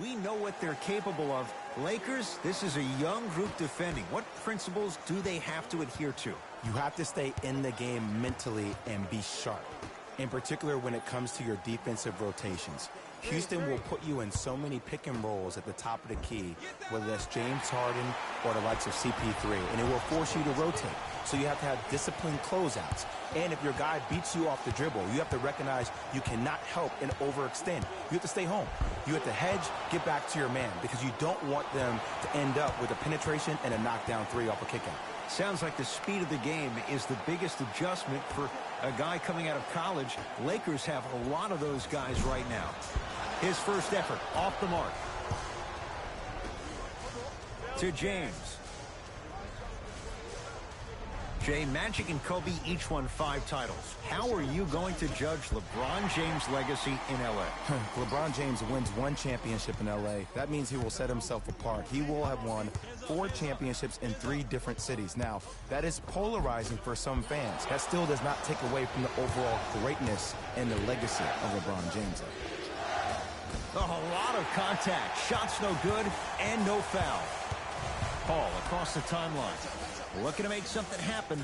We know what they're capable of. Lakers, this is a young group defending. What principles do they have to adhere to? You have to stay in the game mentally and be sharp, in particular when it comes to your defensive rotations. Houston will put you in so many pick and rolls at the top of the key, whether that's James Harden or the likes of CP3, and it will force you to rotate. So you have to have disciplined closeouts. And if your guy beats you off the dribble, you have to recognize you cannot help and overextend. You have to stay home. You have to hedge, get back to your man, because you don't want them to end up with a penetration and a knockdown three off a kickout. Sounds like the speed of the game is the biggest adjustment for a guy coming out of college. Lakers have a lot of those guys right now. His first effort off the mark. To James. Jay, Magic and Kobe each won 5 titles. How are you going to judge LeBron James' legacy in L.A.? LeBron James wins 1 championship in L.A. That means he will set himself apart. He will have won 4 championships in 3 different cities. Now, that is polarizing for some fans. That still does not take away from the overall greatness and the legacy of LeBron James. A lot of contact. Shots no good and no foul. Paul across the timeline. Looking to make something happen.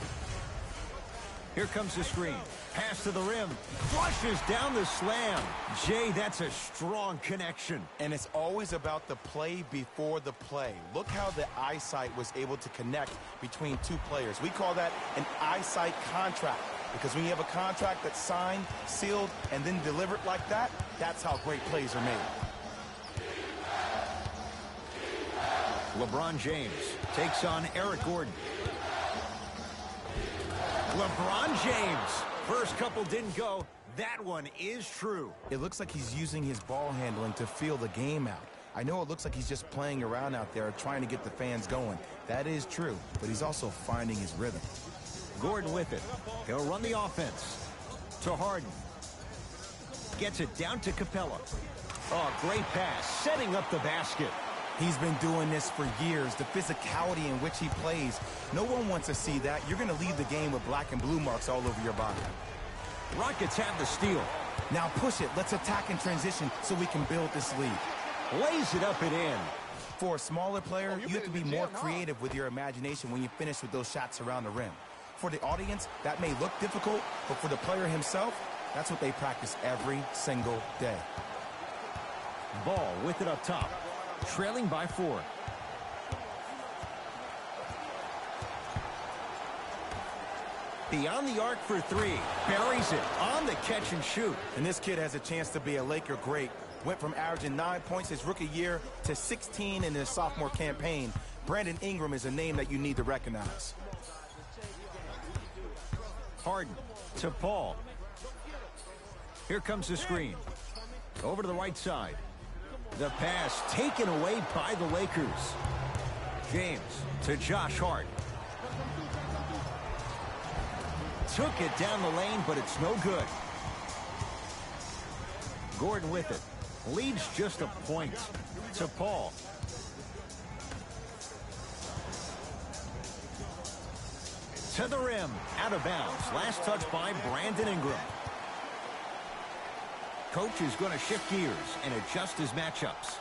Here comes the screen. Pass to the rim. Flushes down the slam. Jay, that's a strong connection. And it's always about the play before the play. Look how the eyesight was able to connect between 2 players. We call that an eyesight contract. Because when you have a contract that's signed, sealed, and then delivered like that, that's how great plays are made. LeBron James takes on Eric Gordon. LeBron James. First couple didn't go. That one is true. It looks like he's using his ball handling to feel the game out. I know it looks like he's just playing around out there trying to get the fans going. That is true, but he's also finding his rhythm. Gordon with it. He'll run the offense. To Harden. Gets it down to Capella. Oh, great pass. Setting up the basket. He's been doing this for years. The physicality in which he plays. No one wants to see that. You're going to leave the game with black and blue marks all over your body. Rockets have the steal. Now push it. Let's attack in transition so we can build this lead. Lays it up and in. For a smaller player, you have to be more creative with your imagination when you finish with those shots around the rim. For the audience, that may look difficult, but for the player himself, that's what they practice every single day. Ball with it up top. Trailing by 4. Beyond the arc for 3. Buries it on the catch and shoot. And this kid has a chance to be a Laker great. Went from averaging 9 points his rookie year to 16 in his sophomore campaign. Brandon Ingram is a name that you need to recognize. Harden to Paul. Here comes the screen. Over to the right side. The pass taken away by the Lakers. James to Josh Hart. Took it down the lane, but it's no good. Gordon with it. Leads just a point. To Paul. To the rim. Out of bounds. Last touch by Brandon Ingram. Coach is going to shift gears and adjust his matchups.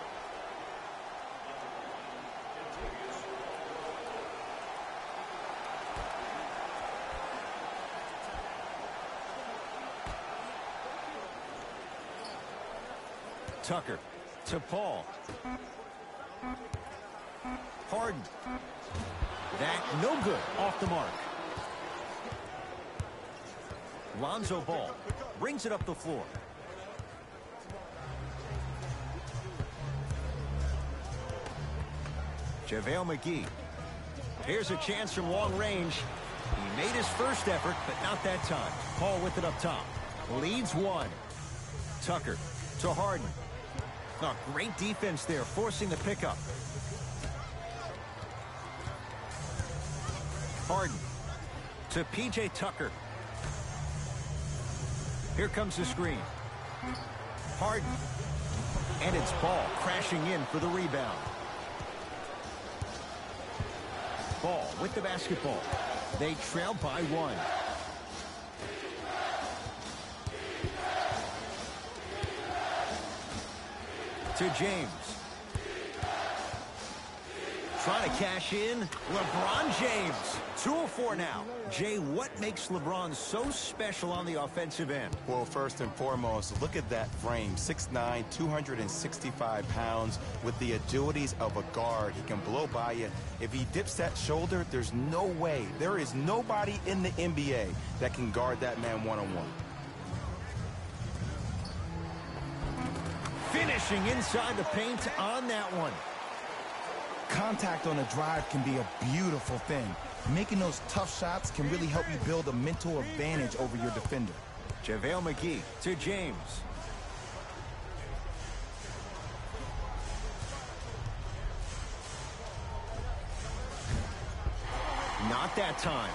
Tucker to Paul. Harden. That no good. Off the mark. Lonzo Ball brings it up the floor. JaVale McGee. Here's a chance from long range. He made his first effort, but not that time. Paul with it up top. Leads 1. Tucker to Harden. Oh, great defense there, forcing the pickup. Harden to P.J. Tucker. Here comes the screen. Harden. And it's Ball crashing in for the rebound. Ball with the basketball. They trail by 1. to James. Trying to cash in. LeBron James. 2 of 4 now. Jay, what makes LeBron so special on the offensive end? Well, first and foremost, look at that frame. 6'9", 265 pounds with the agilities of a guard. He can blow by you. If he dips that shoulder, there's no way. There is nobody in the NBA that can guard that man one-on-one. Finishing inside the paint on that one. Contact on a drive can be a beautiful thing. Making those tough shots can really help you build a mental advantage over your defender. JaVale McGee to James. Not that time.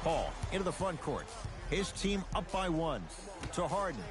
Paul into the front court. His team up by 1 to Harden.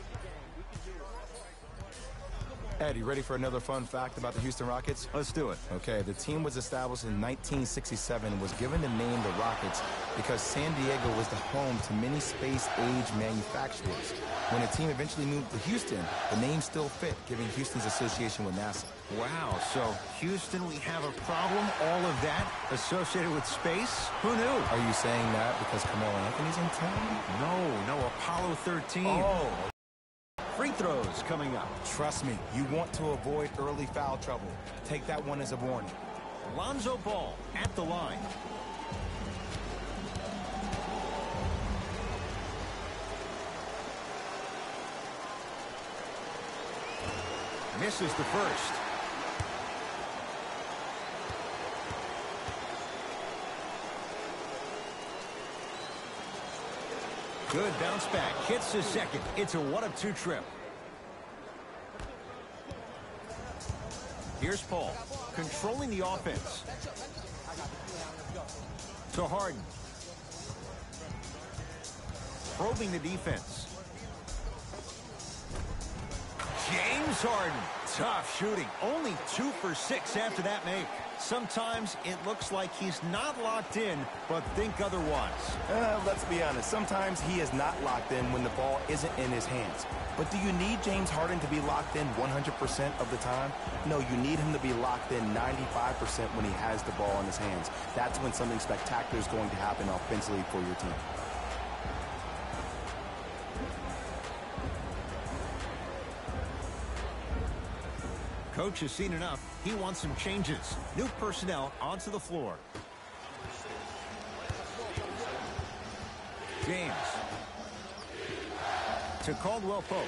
Ed, you ready for another fun fact about the Houston Rockets? Let's do it. Okay, the team was established in 1967 and was given the name the Rockets because San Diego was the home to many space-age manufacturers. When the team eventually moved to Houston, the name still fit, giving Houston's association with NASA. Wow, so Houston, we have a problem? All of that associated with space? Who knew? Are you saying that because Carmelo Anthony's in town? No, Apollo 13. Oh. Free throws coming up. Trust me, you want to avoid early foul trouble. Take that one as a warning. Lonzo Ball at the line. Misses the first. Good bounce back. Hits the second. It's a 1-of-2 trip. Here's Paul, controlling the offense. To Harden. Probing the defense. James Harden. Tough shooting. Only 2 for 6 after that make. Sometimes it looks like he's not locked in, but think otherwise. Let's be honest. Sometimes he is not locked in when the ball isn't in his hands. But do you need James Harden to be locked in 100% of the time? No, you need him to be locked in 95% when he has the ball in his hands. That's when something spectacular is going to happen offensively for your team. Coach has seen enough. He wants some changes. New personnel onto the floor. James. To Caldwell Pope.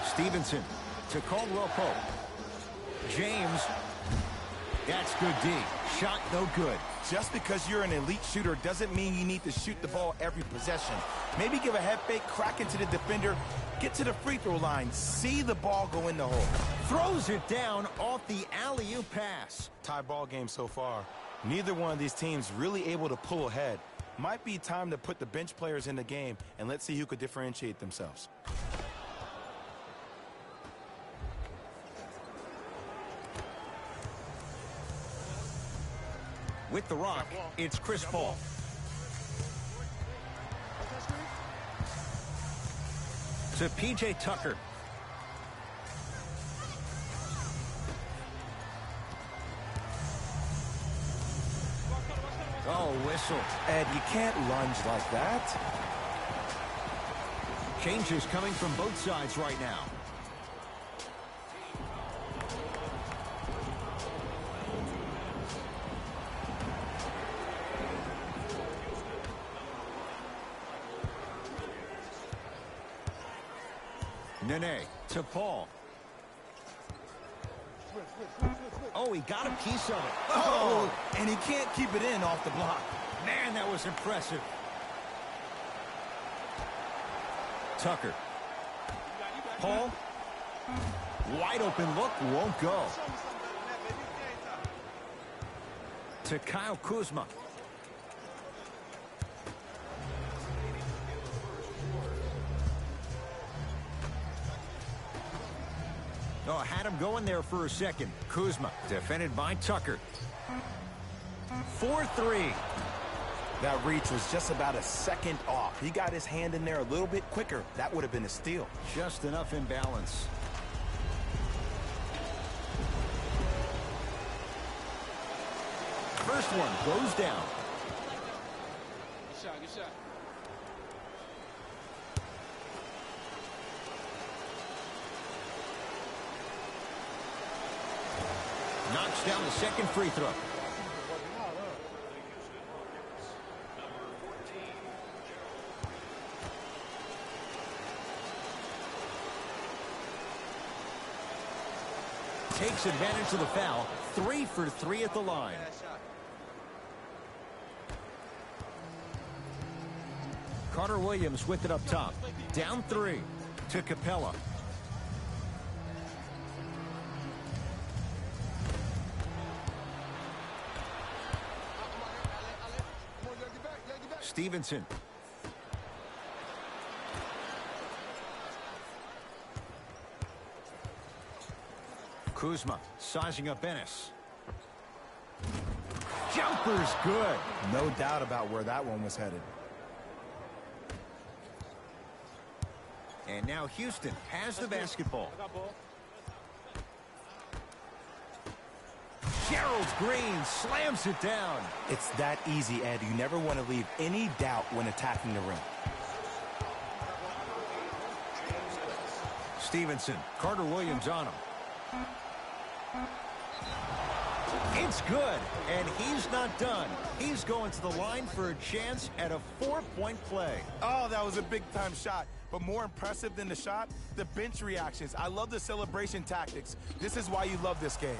Stevenson to Caldwell Pope. James. That's good D. Shot no good. Just because you're an elite shooter doesn't mean you need to shoot the ball every possession. Maybe give a head fake, crack into the defender, get to the free throw line, see the ball go in the hole. Throws it down off the alley-oop pass. Tie ball game so far. Neither one of these teams really able to pull ahead. Might be time to put the bench players in the game, and let's see who could differentiate themselves. With the rock, it's Chris Paul. To P.J. Tucker. Oh, whistle. Ed, you can't lunge like that. Changes coming from both sides right now. Nene to Paul. Oh, he got a piece of it. Oh, and he can't keep it in off the block. Man, that was impressive. Tucker. Paul. Wide open look, won't go. To Kyle Kuzma. Oh, had him going there for a second. Kuzma, defended by Tucker. 4-3. That reach was just about a second off. He got his hand in there a little bit quicker. That would have been a steal. Just enough imbalance. First one goes down. Good shot, good shot. Knocks down the second free throw. Takes advantage of the foul. 3 for 3 at the line. Carter Williams with it up top. Down 3 to Capella. Stevenson. Kuzma sizing up Ennis. Jumper's good. No doubt about where that one was headed. And now Houston has the basketball. Gerald Green slams it down. It's that easy, Ed. You never want to leave any doubt when attacking the rim. Stevenson, Carter Williams on him. It's good, and he's not done. He's going to the line for a chance at a 4-point play. Oh, that was a big-time shot. But more impressive than the shot, the bench reactions. I love the celebration tactics. This is why you love this game.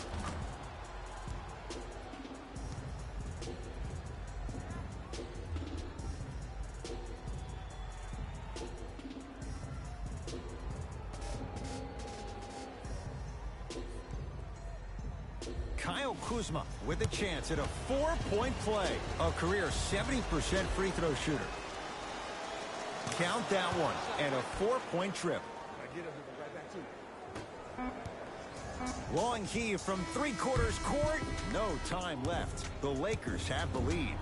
Kyle Kuzma with a chance at a 4-point play. A career 70% free throw shooter. Count that one, and a 4-point trip. Long heave from 3/4 court. No time left. The Lakers have the lead.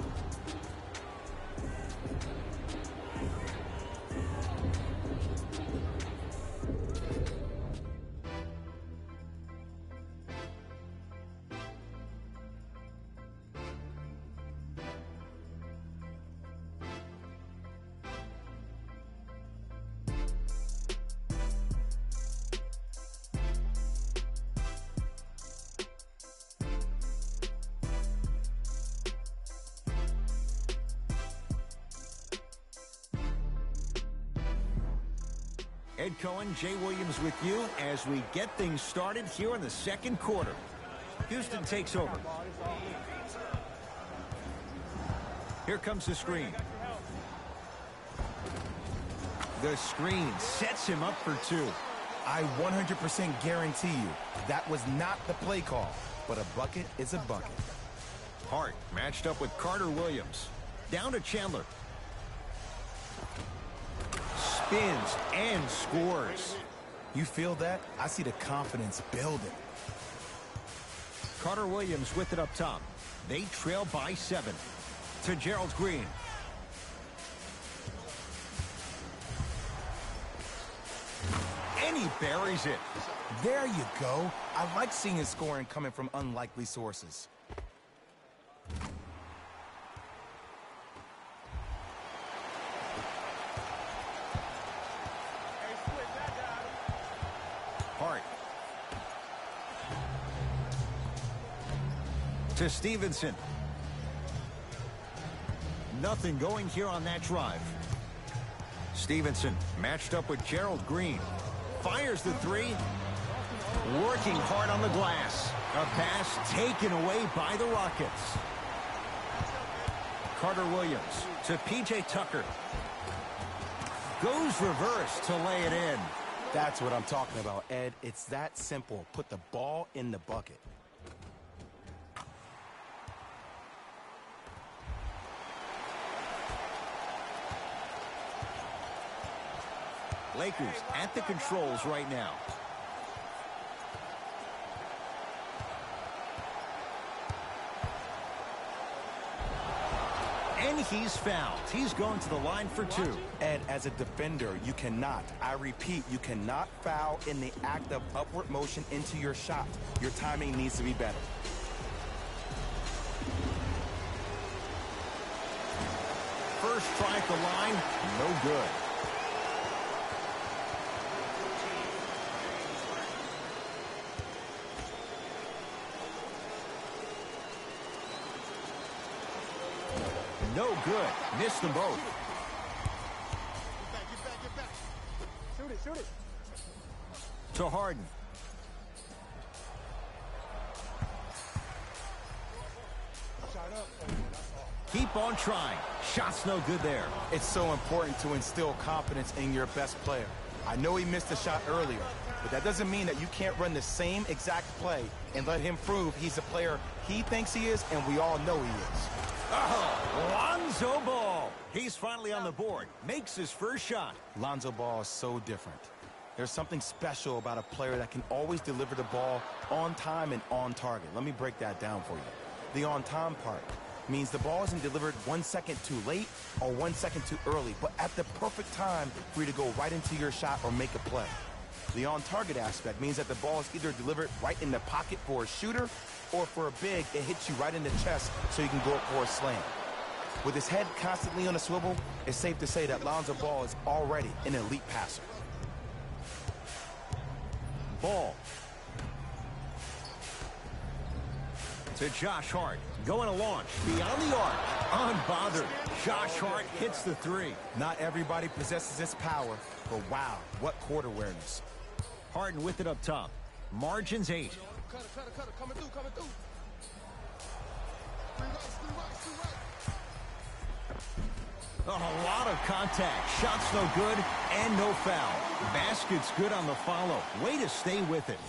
Ed Cohen, Jay Williams with you as we get things started here in the second quarter. Houston takes over. Here comes the screen. The screen sets him up for 2. I 100% guarantee you that was not the play call, but a bucket is a bucket. Hart matched up with Carter Williams. Down to Chandler. Spins and scores. You feel that? I see the confidence building. Carter Williams with it up top. They trail by 7. To Gerald Green. And he buries it. There you go. I like seeing scoring coming from unlikely sources. Hart. To Stevenson. Nothing going here on that drive. Stevenson matched up with Gerald Green. Fires the 3. Working hard on the glass. A pass taken away by the Rockets. Carter Williams to P.J. Tucker. Goes reverse to lay it in. That's what I'm talking about, Ed. It's that simple. Put the ball in the bucket. Lakers at the controls right now. And And he's fouled. He's going to the line for 2. And as a defender, you cannot, I repeat, you cannot foul in the act of upward motion into your shot. Your timing needs to be better. First try at the line, no good. No good. Missed them both. Get back. Shoot it. To Harden. Keep on trying. Shot's no good there. It's so important to instill confidence in your best player. I know he missed a shot earlier, but that doesn't mean that you can't run the same exact play and let him prove he's a player he thinks he is, and we all know he is. Oh, Lonzo Ball. He's finally on the board. Makes his first shot. Lonzo Ball is so different. There's something special about a player that can always deliver the ball on time and on target. Let me break that down for you. The on-time part means the ball isn't delivered 1 second too late or 1 second too early, but at the perfect time for you to go right into your shot or make a play. The on-target aspect means that the ball is either delivered right in the pocket for a shooter, or for a big, it hits you right in the chest so you can go up for a slam. With his head constantly on a swivel, it's safe to say that Lonzo Ball is already an elite passer. Ball. To Josh Hart. Going to launch. Beyond the arc. Unbothered. Josh Hart hits the 3. Not everybody possesses this power, but wow, what court awareness. Harden with it up top. Margins 8. Cutter. Coming through. Oh, a lot of contact. Shots no good and no foul. Basket's good on the follow. Way to stay with it.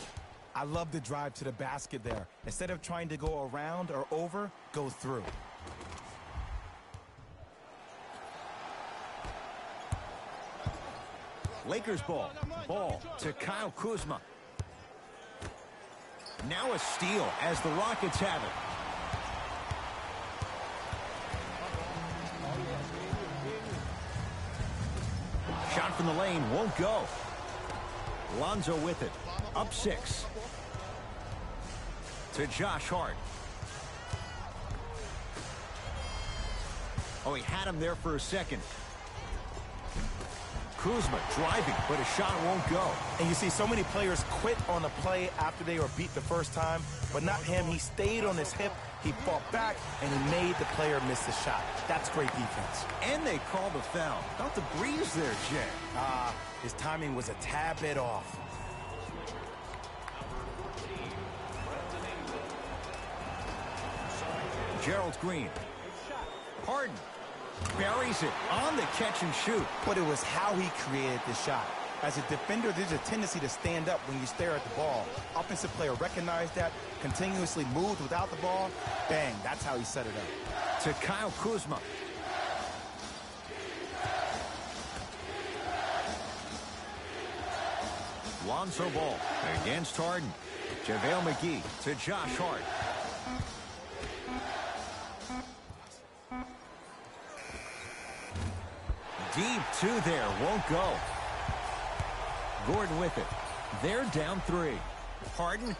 I love the drive to the basket there. Instead of trying to go around or over, go through. Lakers ball. Ball to Kyle Kuzma. Now a steal as the Rockets have it. Shot from the lane won't go. Lonzo with it. Up 6. To Josh Hart. Oh, he had him there for a second. Kuzma driving, but a shot won't go. And you see so many players quit on a play after they were beat the first time, but not him. He stayed on his hip, he fought back, and he made the player miss the shot. That's great defense. And they called the foul. Felt the breeze there, Jay. His timing was a tad bit off. Gerald Green. Harden. Buries it on the catch and shoot. But it was how he created the shot. As a defender, there's a tendency to stand up when you stare at the ball. Offensive player recognized that, continuously moved without the ball. Bang, that's how he set it up. To Kyle Kuzma. Lonzo Ball against Harden. JaVale McGee to Josh Hart. Deep 2 there, won't go. Gordon with it. They're down 3. Harden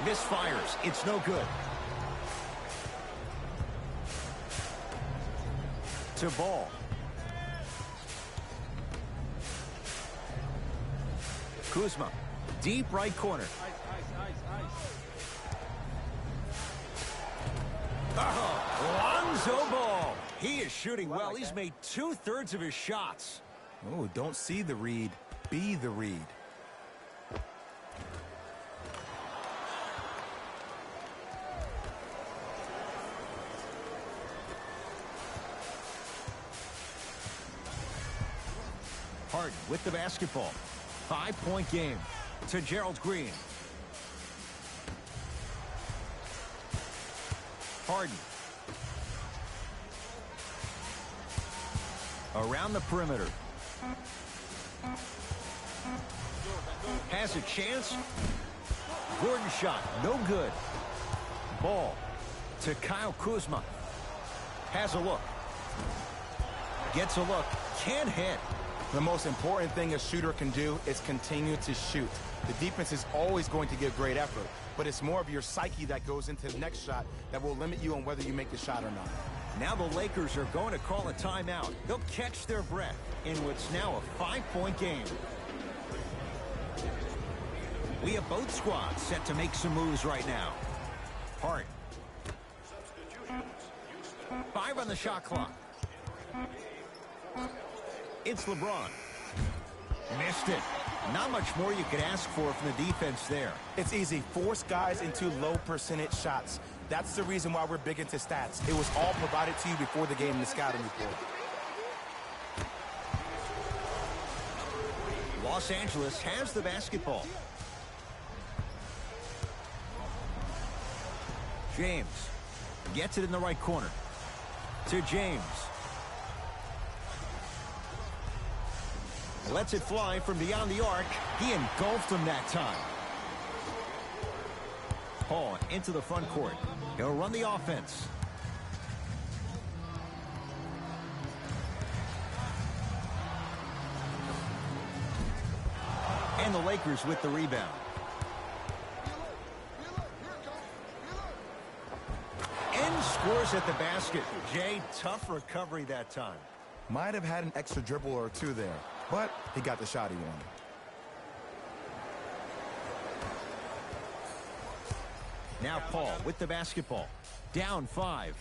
misfires. It's no good. To Ball. Kuzma. Deep right corner. Oh, Lonzo Ball. He is shooting well. He's made 2/3 of his shots. Oh, don't see the read. Be the read. Harden with the basketball. 5-point game. To Gerald Green. Harden. Around the perimeter. Has a chance. Gordon shot. No good. Ball to Kyle Kuzma. Has a look. Gets a look. Can't hit. The most important thing a shooter can do is continue to shoot. The defense is always going to give great effort, but it's more of your psyche that goes into the next shot that will limit you on whether you make the shot or not. Now the Lakers are going to call a timeout. They'll catch their breath in what's now a 5-point game. We have both squads set to make some moves right now. Hart. 5 on the shot clock. It's LeBron. Missed it. Not much more you could ask for from the defense there. It's easy. Force guys into low percentage shots. That's the reason why we're big into stats. It was all provided to you before the game in the scouting report. Los Angeles has the basketball. James gets it in the right corner. To James. Lets it fly from beyond the arc. He engulfed him that time. Paul into the front court. He'll run the offense. And the Lakers with the rebound. And scores at the basket. Jay, tough recovery that time. Might have had an extra dribble or two there, but he got the shot he wanted. Now Paul with the basketball. Down 5.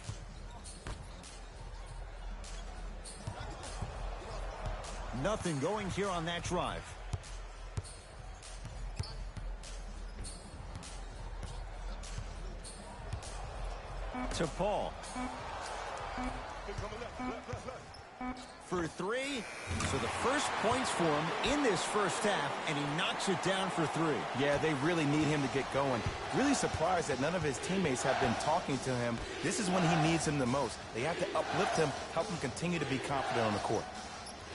Nothing going here on that drive. To Paul. For 3. So the first points for him in this first half, and he knocks it down for 3. Yeah, they really need him to get going. Really surprised that none of his teammates have been talking to him. This is when he needs him the most. They have to uplift him, help him continue to be confident on the court.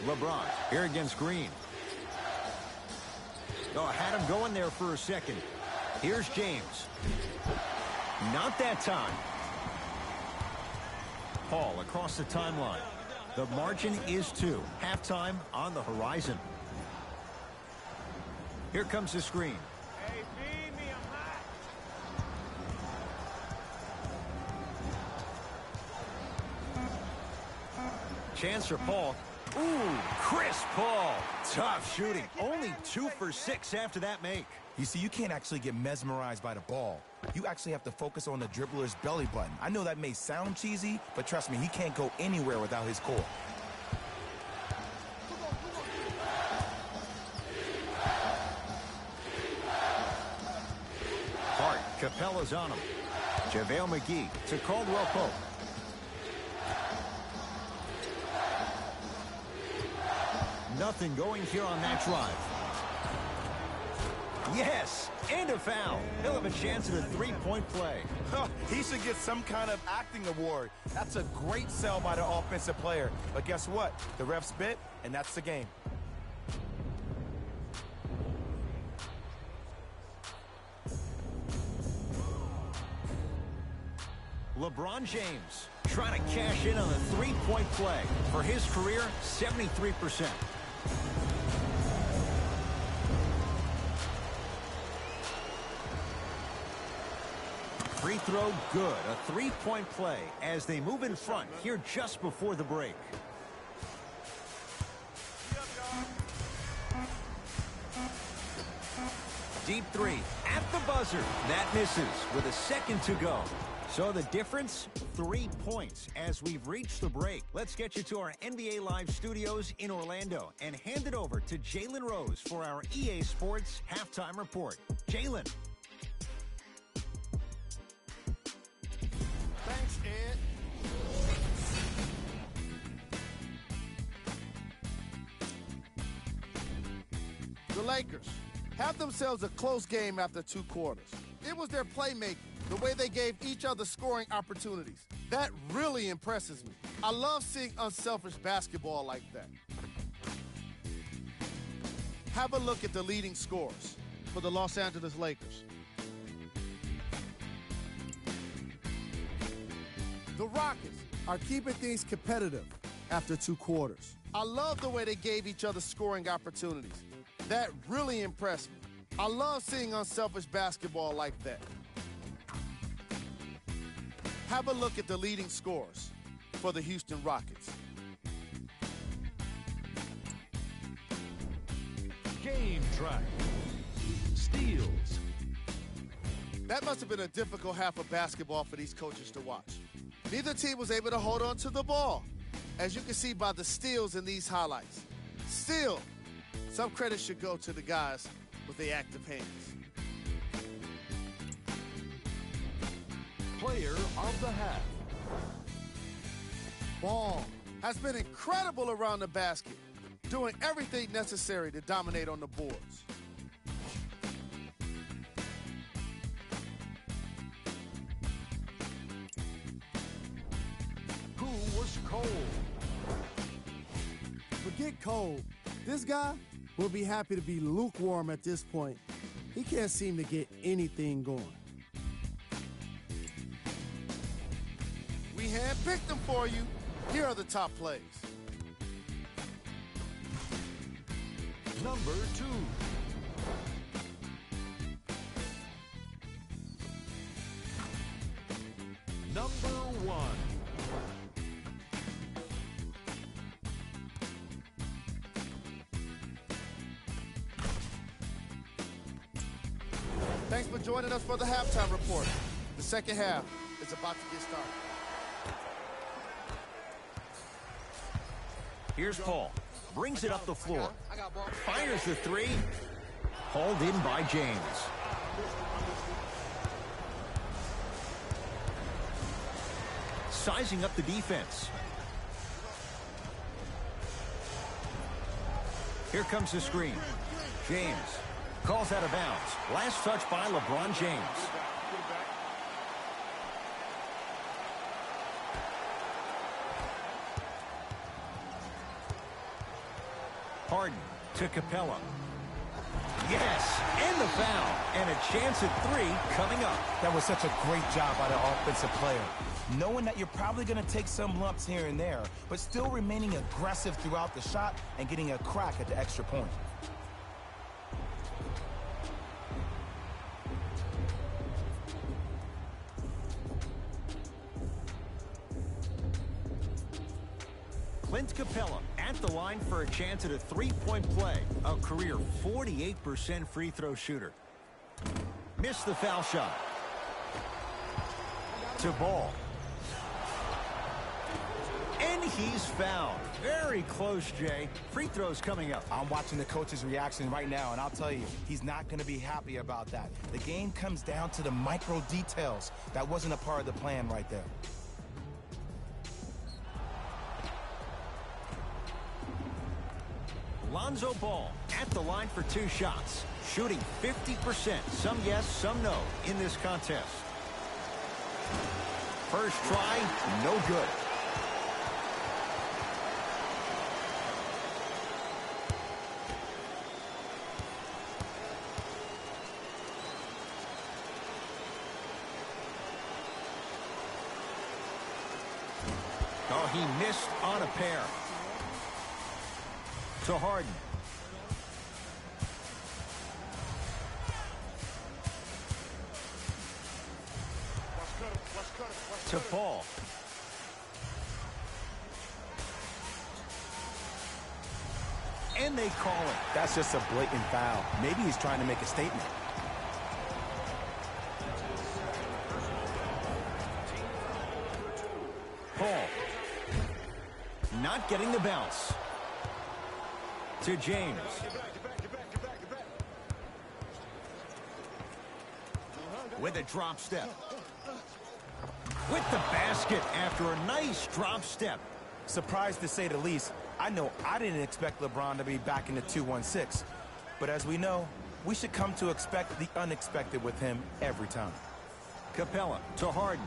LeBron here against Green. Oh, had him going there for a second. Here's James. Not that time. Paul across the timeline. The margin is 2. Halftime on the horizon. Here comes the screen. Hey, feed me, I'm hot. Chance for Paul. Ooh, Chris Paul. Tough shooting. Only 2 for 6 after that make. You see, you can't actually get mesmerized by the ball. You actually have to focus on the dribbler's belly button. I know that may sound cheesy, but trust me, he can't go anywhere without his core. Hart, Capella's on him. JaVale McGee to Caldwell Pope. Nothing going here on that drive. Yes, and a foul. He'll have a chance at a 3-point play. He should get some kind of acting award. That's a great sell by the offensive player. But guess what? The refs bit, and that's the game. LeBron James trying to cash in on a 3-point play. For his career, 73%. Free throw good. A 3-point play as they move in front here just before the break. Deep 3 at the buzzer. That misses with a second to go. So the difference, 3 points as we've reached the break. Let's get you to our NBA Live studios in Orlando and hand it over to Jalen Rose for our EA Sports Halftime Report. Jalen. Thanks, Ed. The Lakers have themselves a close game after 2 quarters. It was their playmaking, the way they gave each other scoring opportunities. That really impresses me. I love seeing unselfish basketball like that. Have a look at the leading scorers for the Los Angeles Lakers. The Rockets are keeping things competitive after 2 quarters. I love the way they gave each other scoring opportunities. That really impressed me. I love seeing unselfish basketball like that. Have a look at the leading scorers for the Houston Rockets. Game track. Steals. That must have been a difficult half of basketball for these coaches to watch. Neither team was able to hold on to the ball, as you can see by the steals in these highlights. Still, some credit should go to the guys with the active hands. Player of the half. Ball has been incredible around the basket, doing everything necessary to dominate on the boards. Who was cold? Forget cold. This guy will be happy to be lukewarm at this point. He can't seem to get anything going. We handpicked them for you. Here are the top plays. Number 2. Number 1. Thanks for joining us for the halftime report. The second half is about to get started. Here's Paul. Brings it up the floor. Fires the 3. Hauled in by James. Sizing up the defense. Here comes the screen. James calls out of bounds. Last touch by LeBron James. Harden to Capella. Yes, and the foul. And a chance at 3 coming up. That was such a great job by the offensive player. Knowing that you're probably going to take some lumps here and there, but still remaining aggressive throughout the shot and getting a crack at the extra point. Clint Capella at the line for a chance at a 3-point play. A career 48% free throw shooter. Missed the foul shot. To Ball. And he's fouled. Very close, Jay. Free throws coming up. I'm watching the coach's reaction right now, and I'll tell you, he's not going to be happy about that. The game comes down to the micro details. That wasn't a part of the plan right there. Lonzo Ball at the line for 2 shots. Shooting 50%. Some yes, some no in this contest. First try, no good. Oh, he missed on a pair. To Harden. To Paul. And they call it. That's just a blatant foul. Maybe he's trying to make a statement. Paul. Not getting the bounce. To James. With a drop step. With the basket after a nice drop step. Surprised to say the least. I know I didn't expect LeBron to be back in the 2-1-6. But as we know, we should come to expect the unexpected with him every time. Capella to Harden.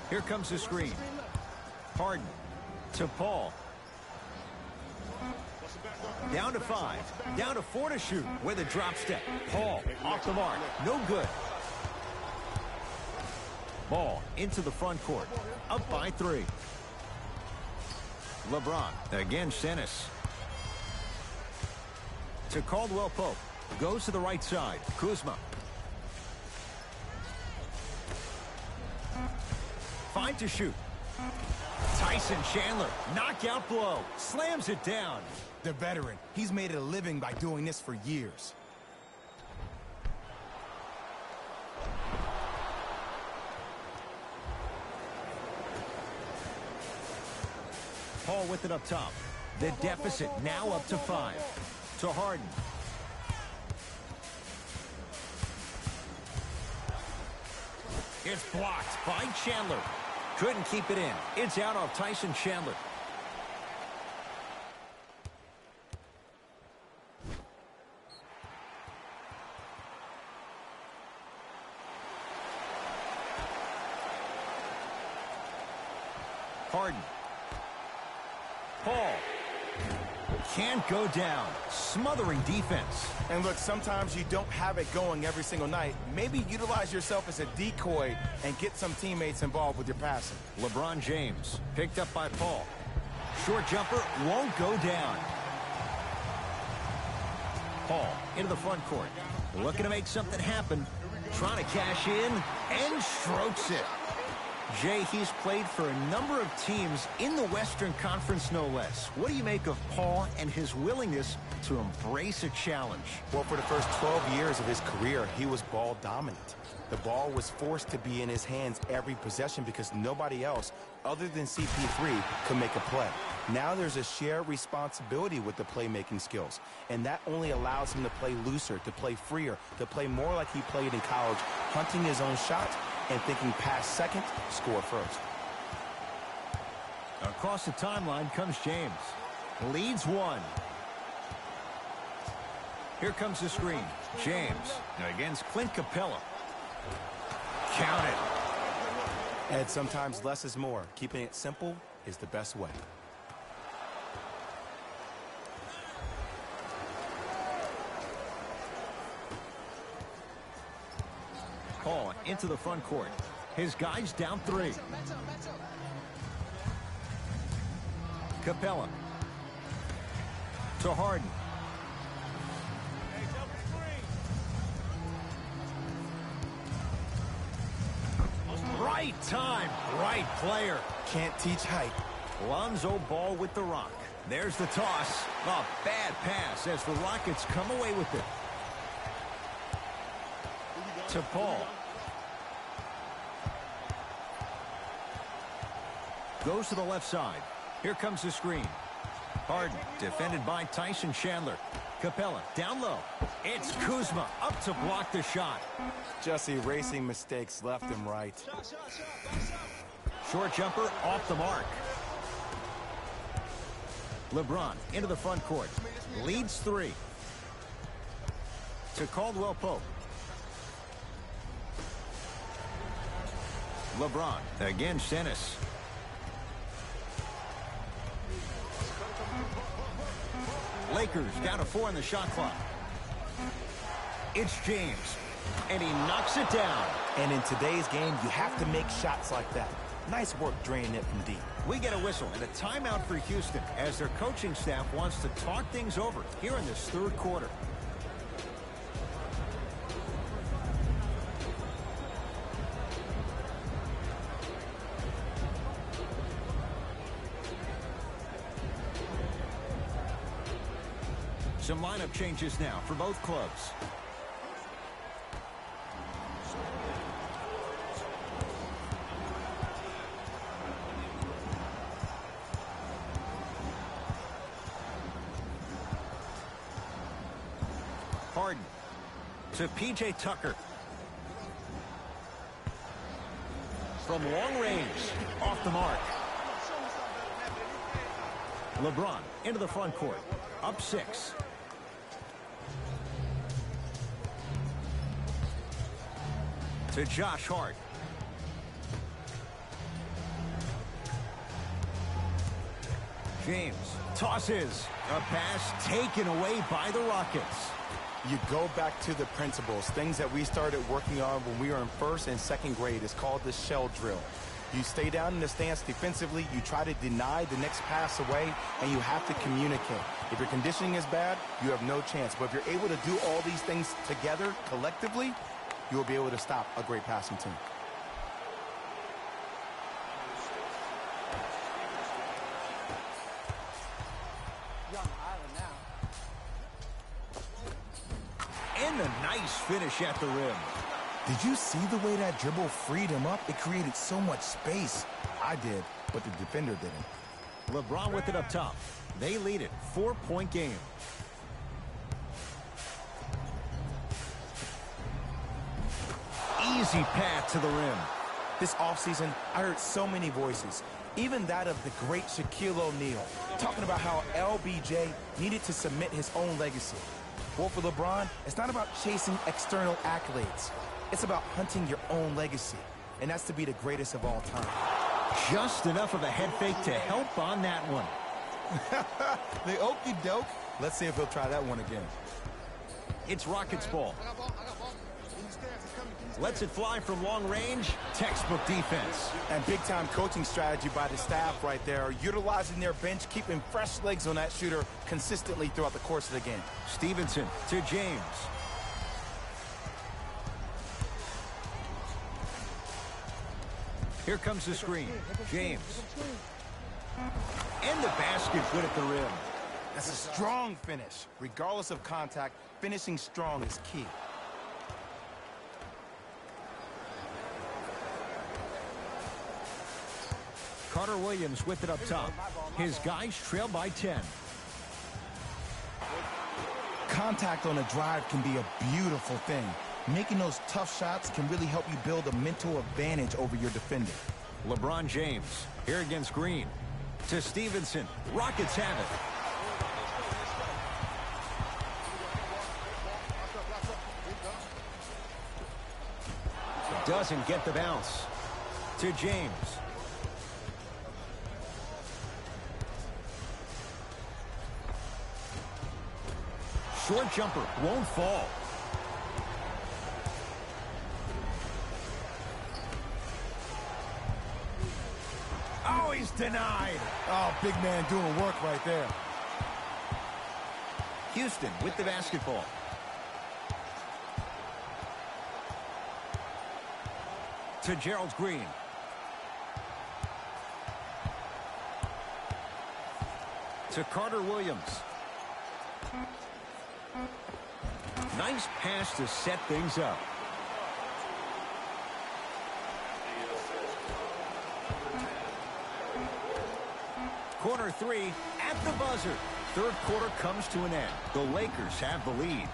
Here comes the screen. Harden to Paul. Down to 5. Down to 4 to shoot with a drop step. Paul off the mark. No good. Ball into the front court. Up by 3. LeBron against Ennis. To Caldwell Pope. Goes to the right side. Kuzma. Fine to shoot. Tyson Chandler. Knockout blow. Slams it down. The veteran. He's made it a living by doing this for years. Paul with it up top. The deficit now up to 5. To Harden. It's blocked by Chandler. Couldn't keep it in. It's out off Tyson Chandler. Harden. Paul. Can't go down. Smothering defense. And look, sometimes you don't have it going every single night. Maybe utilize yourself as a decoy and get some teammates involved with your passing. LeBron James picked up by Paul. Short jumper won't go down. Paul into the front court. Looking to make something happen. Trying to cash in and strokes it. Jay, he's played for a number of teams in the Western Conference, no less. What do you make of Paul and his willingness to embrace a challenge? Well, for the first 12 years of his career, he was ball dominant. The ball was forced to be in his hands every possession because nobody else, other than CP3, could make a play. Now there's a shared responsibility with the playmaking skills, and that only allows him to play looser, to play freer, to play more like he played in college, hunting his own shot and thinking pass second, score first. Across the timeline comes James. Leads 1. Here comes the screen. James against Clint Capella. Count it. And sometimes less is more. Keeping it simple is the best way. Paul into the front court. His guys down 3. Capella. To Harden. Right time, right player. Can't teach height. Lonzo Ball with the rock. There's the toss. A bad pass as the Rockets come away with it. To Paul. Goes to the left side. Here comes the screen. Harden defended by Tyson Chandler. Capella down low. It's Kuzma up to block the shot. Just erasing mistakes left and right. Short jumper off the mark. LeBron into the front court. Leads 3. To Caldwell Pope. LeBron against Ennis. Lakers down to 4 in the shot clock. It's James, and he knocks it down. And in today's game, you have to make shots like that. Nice work draining it from deep. We get a whistle and a timeout for Houston as their coaching staff wants to talk things over here in this third quarter. Some lineup changes now for both clubs. Harden to P.J. Tucker. From long range, off the mark. LeBron into the front court, up 6. To Josh Hart. James tosses. A pass taken away by the Rockets. You go back to the principles, things that we started working on when we were in first and second grade. It's called the shell drill. You stay down in the stance defensively, you try to deny the next pass away, and you have to communicate. If your conditioning is bad, you have no chance. But if you're able to do all these things together, collectively, you will be able to stop a great passing team. And a nice finish at the rim. Did you see the way that dribble freed him up? It created so much space. I did, but the defender didn't. LeBron with it up top. They lead it, 4-point game. Easy path to the rim. This offseason, I heard so many voices, even that of the great Shaquille O'Neal, talking about how LBJ needed to submit his own legacy. Well, for LeBron, it's not about chasing external accolades. It's about hunting your own legacy, and that's to be the greatest of all time. Just enough of a head fake to help on that one. The okey doke. Let's see if he'll try that one again. It's Rockets ball. Lets it fly from long range. Textbook defense. And big-time coaching strategy by the staff right there, utilizing their bench, keeping fresh legs on that shooter consistently throughout the course of the game. Stevenson to James. Here comes the screen. James. And the basket good at the rim. That's a strong finish. Regardless of contact, finishing strong is key. Carter Williams with it up top. His guys trail by 10. Contact on a drive can be a beautiful thing. Making those tough shots can really help you build a mental advantage over your defender. LeBron James here against Green. To Stevenson. Rockets have it. Doesn't get the bounce. To James. Short jumper won't fall. Oh, he's denied. Oh, big man doing work right there. Houston with the basketball. To Gerald Green. To Carter Williams. Nice pass to set things up. Corner three at the buzzer. Third quarter comes to an end. The Lakers have the lead.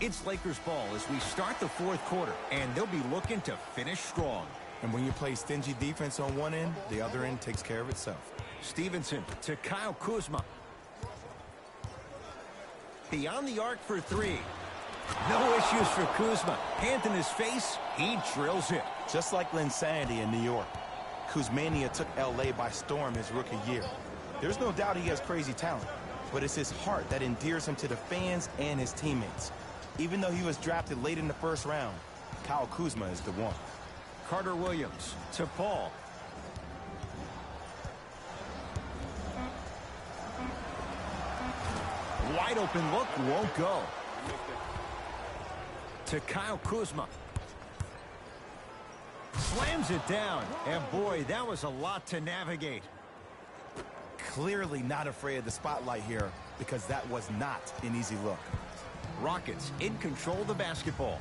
It's Lakers ball as we start the fourth quarter, and they'll be looking to finish strong. And when you play stingy defense on one end, the other end takes care of itself. Stevenson to Kyle Kuzma. Beyond the arc for three. No issues for Kuzma. Hand in his face, he drills it. Just like Linsanity in New York, Kuzmania took L.A. by storm his rookie year. There's no doubt he has crazy talent, but it's his heart that endears him to the fans and his teammates. Even though he was drafted late in the first round, Kyle Kuzma is the one. Carter Williams to Paul. Wide open look, won't go. To Kyle Kuzma. Slams it down. And boy, that was a lot to navigate. Clearly not afraid of the spotlight here because that was not an easy look. Rockets in control of the basketball.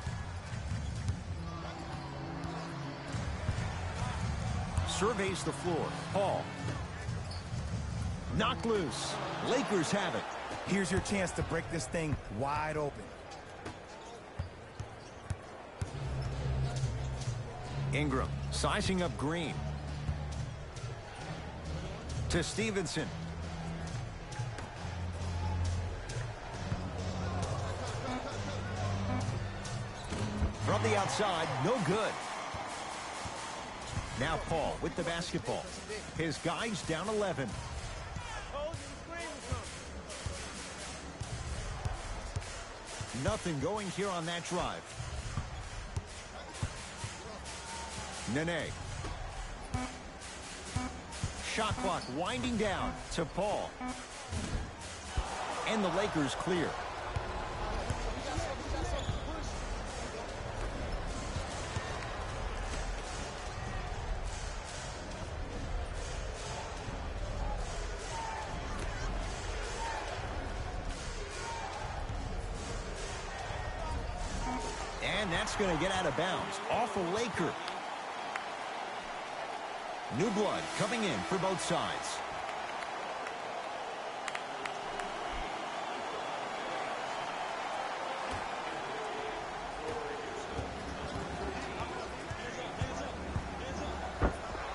Surveys the floor. Paul. Knocked loose. Lakers have it. Here's your chance to break this thing wide open. Ingram sizing up Green. To Stevenson. From the outside, no good. Now Paul with the basketball. His guys down 11. Nothing going here on that drive. Nene. Shot clock winding down to Paul. And the Lakers clear. And that's going to get out of bounds off a Laker. New blood coming in for both sides.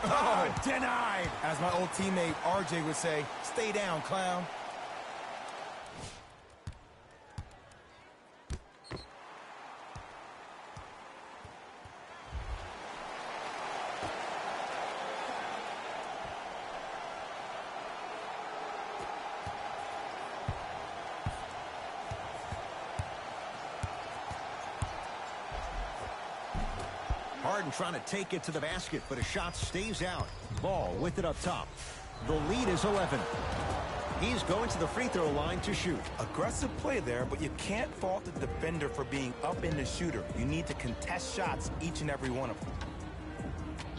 Oh, denied. As my old teammate RJ would say, stay down, clown. Harden trying to take it to the basket, but a shot stays out. Ball with it up top. The lead is 11. He's going to the free throw line to shoot. Aggressive play there, but you can't fault the defender for being up in the shooter. You need to contest shots, each and every one of them.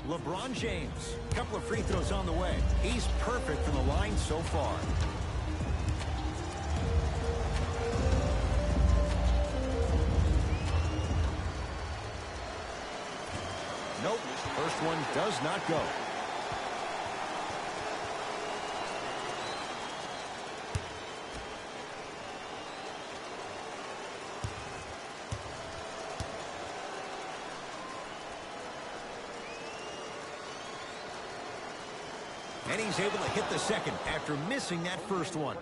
LeBron James, a couple of free throws on the way. He's perfect from the line so far. Nope, first one does not go. And he's able to hit the second after missing that first one.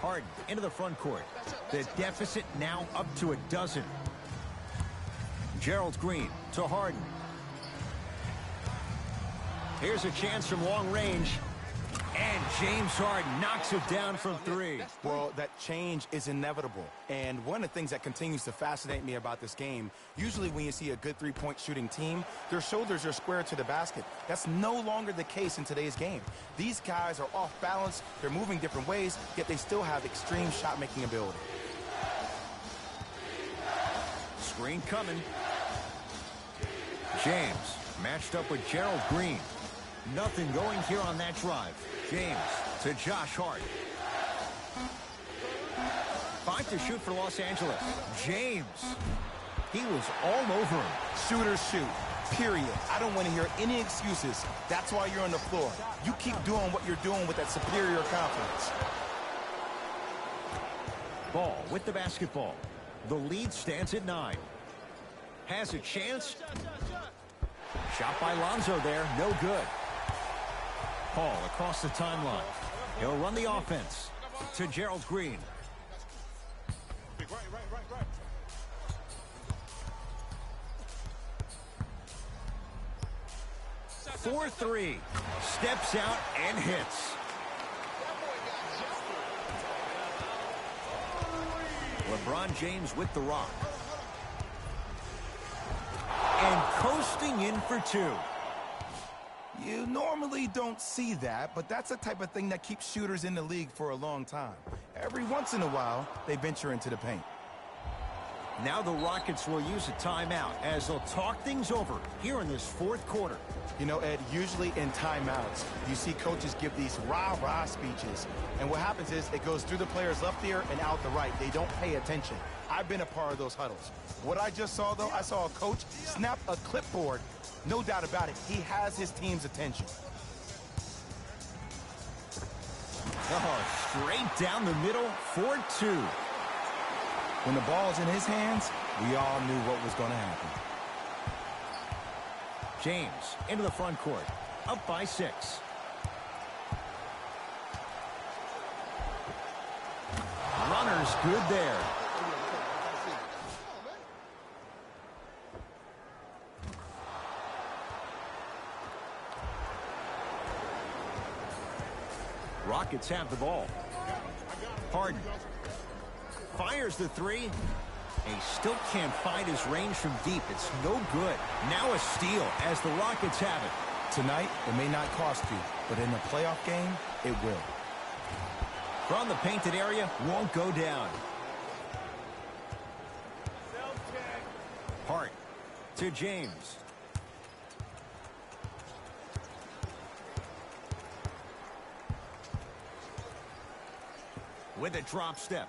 Harden into the front court. The deficit now up to a dozen. Gerald Green to Harden. Here's a chance from long range. And James Harden knocks it down from three. Well, that change is inevitable. And one of the things that continues to fascinate me about this game, usually when you see a good three-point shooting team, their shoulders are square to the basket. That's no longer the case in today's game. These guys are off balance, they're moving different ways, yet they still have extreme shot-making ability. Screen coming. James matched up with Gerald Green. Nothing going here on that drive. James to Josh Hart. 5 to shoot for Los Angeles. James. He was all over him. Shooters shoot, period. I don't want to hear any excuses. That's why you're on the floor. You keep doing what you're doing with that superior confidence. Ball with the basketball. The lead stands at 9. Has a chance. Shot by Lonzo there. No good. Paul across the timeline. He'll run the offense to Gerald Green. For three. Steps out and hits. LeBron James with the rock. And coasting in for two. You normally don't see that, but that's the type of thing that keeps shooters in the league for a long time. Every once in a while, they venture into the paint. Now the Rockets will use a timeout as they'll talk things over here in this fourth quarter. You know, Ed, usually in timeouts, you see coaches give these rah-rah speeches. And what happens is it goes through the players' left ear and out the right. They don't pay attention. I've been a part of those huddles. What I just saw, though, I saw a coach snap a clipboard. No doubt about it, he has his team's attention. Oh, straight down the middle for two. When the ball's in his hands, We all knew what was going to happen. James into the front court. Up by 6. Runner's good there. Rockets have the ball. Harden fires the 3. He still can't find his range from deep. It's no good. Now a steal as the Rockets have it. Tonight, it may not cost you, but in a playoff game, it will. From the painted area, won't go down. Hart to James. With a drop step.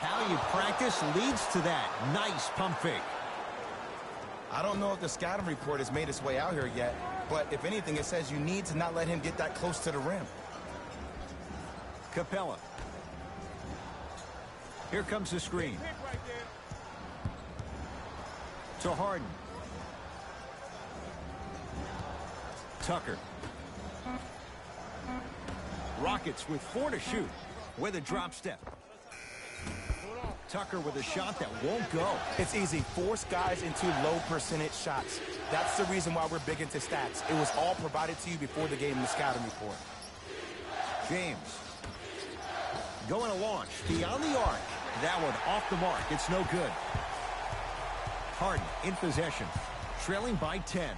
How you practice leads to that. Nice pump fake. I don't know if the scouting report has made its way out here yet, but if anything, it says you need to not let him get that close to the rim. Capella. Here comes the screen. To Harden. Tucker. Rockets with 4 to shoot. With a drop step. Tucker with a shot that won't go. It's easy. Force guys into low percentage shots. That's the reason why we're big into stats. It was all provided to you before the game in the scouting report. James. Going to launch. Beyond the arc. That one off the mark. It's no good. Harden in possession. Trailing by 10.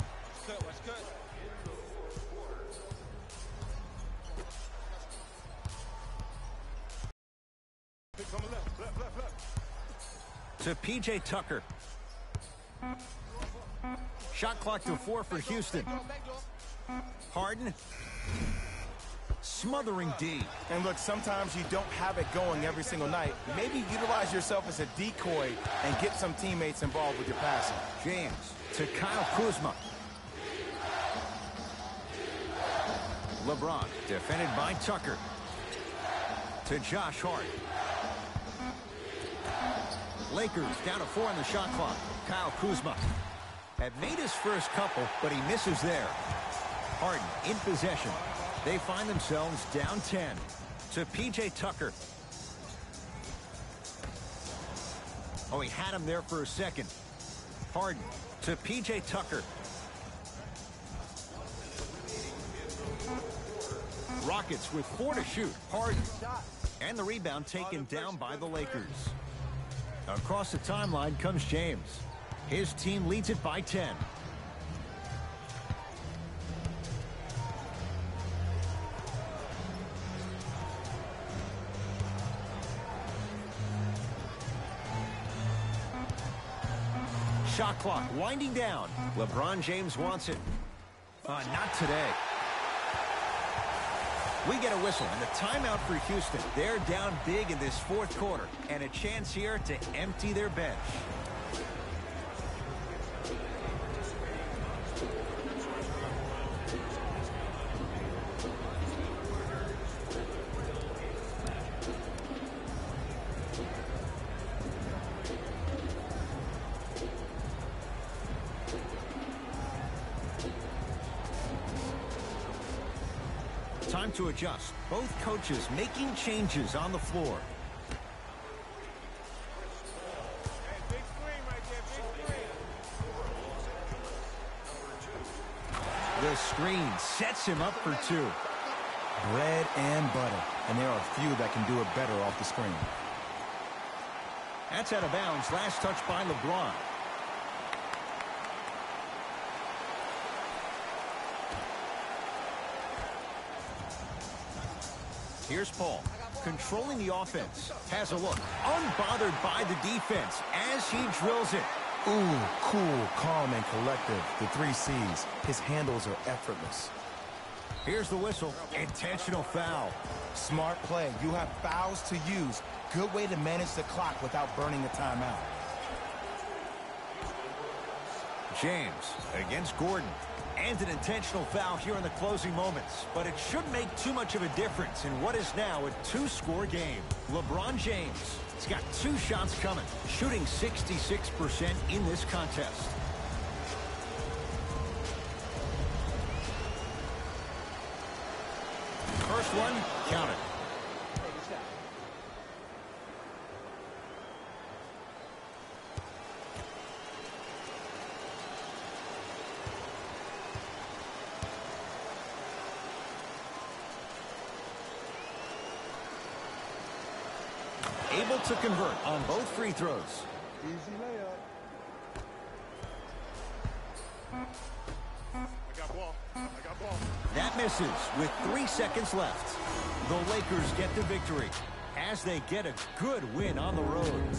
To P.J. Tucker. Shot clock to 4 for Houston. Harden. Smothering D. And look, sometimes you don't have it going every single night. Maybe utilize yourself as a decoy and get some teammates involved with your passing. James to Kyle Kuzma. LeBron defended by Tucker. To Josh Hart. Lakers down to 4 on the shot clock. Kyle Kuzma had made his first couple, but he misses there. Harden in possession. They find themselves down 10. To P.J. Tucker. Oh, he had him there for a second. Harden to P.J. Tucker. Rockets with 4 to shoot. Harden. And the rebound taken down by the Lakers. Across the timeline comes James. His team leads it by 10. Shot clock winding down. LeBron James wants it. Not today. We get a whistle and a timeout for Houston. They're down big in this 4th quarter and a chance here to empty their bench. Time to adjust. Both coaches making changes on the floor. The screen sets him up for 2. Bread and butter. And there are few that can do it better off the screen. That's out of bounds. Last touch by LeBron. Here's Paul, controlling the offense. Has a look, unbothered by the defense as he drills it. Ooh, cool, calm, and collective. The 3 C's. His handles are effortless. Here's the whistle. Intentional foul. Smart play. You have fouls to use. Good way to manage the clock without burning a timeout. James against Gordon. And an intentional foul here in the closing moments. But it shouldn't make too much of a difference in what is now a 2-score game. LeBron James He's got 2 shots coming, shooting 66% in this contest. First one, count it. Able to convert on both free throws. Easy layup. I got ball. That misses with 3 seconds left. The Lakers get the victory as they get a good win on the road.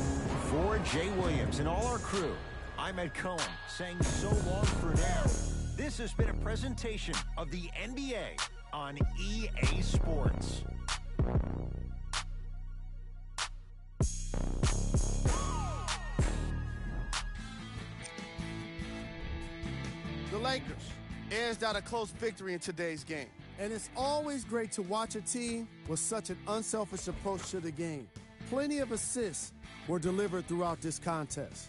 For Jay Williams and all our crew, I'm Ed Cohen saying so long for now. This has been a presentation of the NBA on EA Sports. The Lakers edged out a close victory in today's game. And it's always great to watch a team with such an unselfish approach to the game. Plenty of assists were delivered throughout this contest.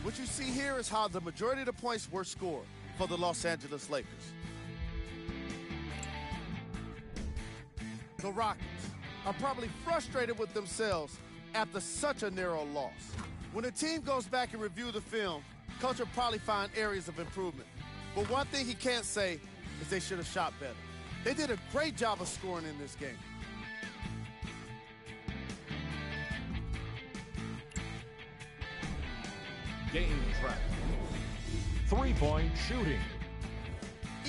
What you see here is how the majority of the points were scored for the Los Angeles Lakers. The Rockets are probably frustrated with themselves after such a narrow loss. When a team goes back and review the film, coach will probably find areas of improvement. But one thing he can't say is they should have shot better. They did a great job of scoring in this game. Game track. 3-point shooting.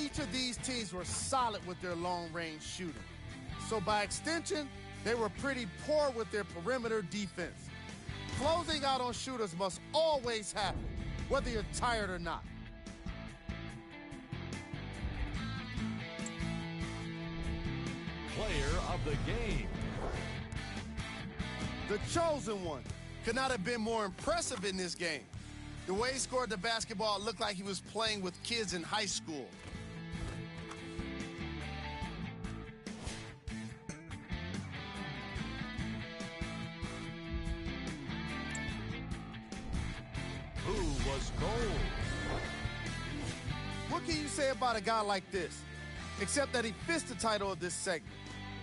Each of these teams were solid with their long-range shooting. So by extension, they were pretty poor with their perimeter defense. Closing out on shooters must always happen, whether you're tired or not. Player of the game. The chosen one could not have been more impressive in this game. The way he scored the basketball looked like he was playing with kids in high school. Who was cold? What can you say about a guy like this? Except that he fits the title of this segment.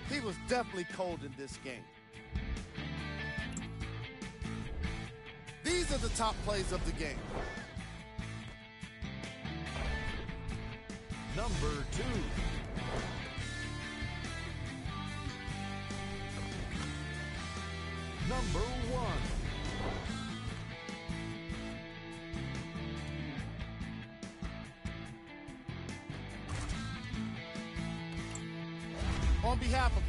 He was definitely cold in this game. These are the top plays of the game. Number 2. Number 1. On behalf of